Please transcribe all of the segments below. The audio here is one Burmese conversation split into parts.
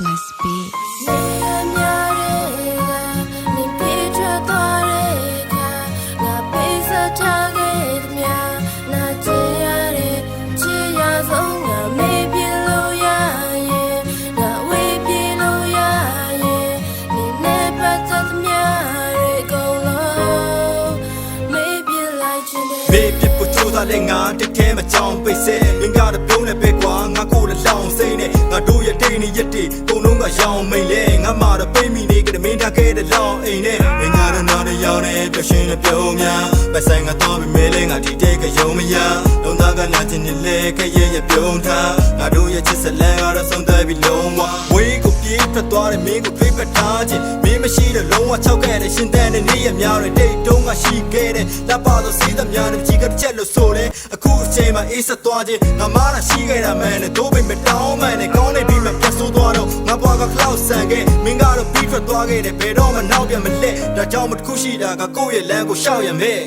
Reckless Beat လည်းငါတက်ခဲမကြောင်ပိတ်ဆဲမင်းကတော့ပြုံးနေပဲကွာငါကိုလည်းလောင်စိမ့်နဲ့ငါတို့ရဲ့တိတ်နေရက်တွေတုံလုံးကရောင်မိန်လဲငါမှတော့ပိတ်မိနေကြတဲ့မင်းထားခဲ့တဲ့လောင်အိမ်နဲ့မင်းကတော့နောက်တစ်ယောက်နဲ့ပြရှင်နဲ့ပြုံးများပတ်ဆိုင်ကတော့မမဲလဲငါဒီတဲ့ကယုံမရလုံးသားကနာကျင်နေလဲခရဲရပြုံးထားငါတို့ရဲ့ချစ်စလန်ကတော့ဆုံးသက်ပြီးလုံးဝဝေးကိုပြေးထွက်သွားတဲ့မင်းကိုပြေးပတ်ထားခြင်းမင်းမရှိတဲ့လုံးဝ၆ခဲ့တဲ့ရှင်တဲ့နေ့ရက်များတွေတိတ်တုံးကရှိခဲ့တဲ့လက်ပါတော့စီးသမျှနဲ့ကြီးကတစ်ချက်လို့ဆိုလဲအခုအချိန်မှာအေးဆက်သွားခြင်းငါမားတာရှိခဲ့တာမှန်နဲ့တို့ပဲမတောင်းမှန်နဲ့ကောင်းနေပြီးမှပြတ်ဆိုးသွားတော့ငါဘွားက cloud ဆန်ခဲ့မင်းကတော့ပြီးထွက်သွားခဲ့တယ်ဘယ်တော့မှနောက်ပြန်မလက်ဒါကြောင့်မတစ်ခုရှိတာကကိုယ့်ရဲ့လမ်းကိုရှောက်ရမယ်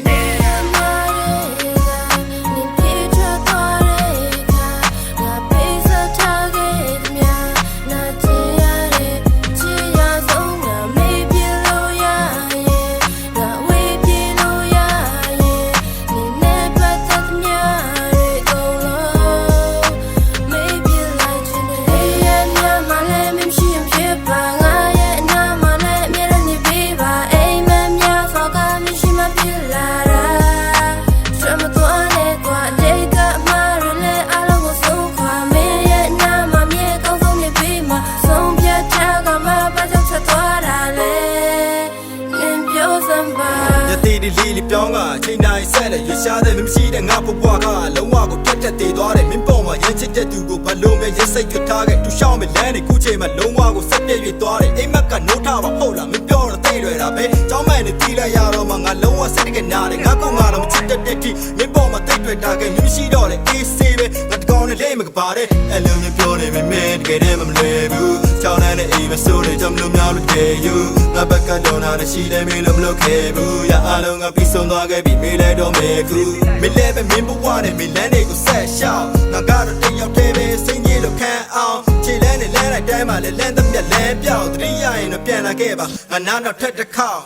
ဒီလီပြောင်းကချိန်တိုင်းဆက်တဲ့ရရှားတဲ့မရှိတဲ့ငါဘွားကလုံးဝကိုပြတ်တက်တည်သွားတယ်မင်းပေါ်မှာရမ်းချစ်တဲ့သူကိုဘလုံးပဲရက်စိတ်ကြထားခဲ့သူရှောင်းမလန်းနေခုချိန်မှာလုံးဝကိုဆက်ပြည့်ရွေသွားတယ်အိမ်မက်ကနိုးထားပါဟုတ်လားမင်းပြောတော့တိတ်ရွယ်တာပဲကျောင်းမနဲ့တီးလိုက်ရတော့မှငါလုံးဝစိတ်တကနာတယ်ငါကောင်းငါတော့မချစ်တဲ့တိမင်းပေါ်မှာတိတ်ရွယ်တာခဲ့မင်းမရှိတော့တဲ့အေးဆေးပဲငါတကောင်းနဲ့လေးမကပါတဲ့အလုံးမျိုးပြောနေမင်းတကယ်တည်းမလွယ်ဘူးချောင်းနဲ့အိမ်မဆိုးနေကြမလို့များလို့တည်ယူငါဘက်ကလုံးနာနဲ့ရှိတယ်မင်းလည်းမလုပ်ခဲ့ဘူးရအားလုံးကပြီးဆုံးသွားခဲ့ပြီမေးလိုက်တော့မေခုမင်းလည်းပဲမင်းဘဝနဲ့မင်းလမ်းတွေကိုဆက်ရှောက်ငါကတော့တယောက်တည်းပဲစိတ်ကြီးလို့ခံအောင်ခြေလမ်းနဲ့လမ်းလိုက်တိုင်းမှာလည်းလမ်းသမျက်လမ်းပြောက်တတိယရင်တော့ပြန်လာခဲ့ပါငါနောက်ထပ်တစ်ခေါက်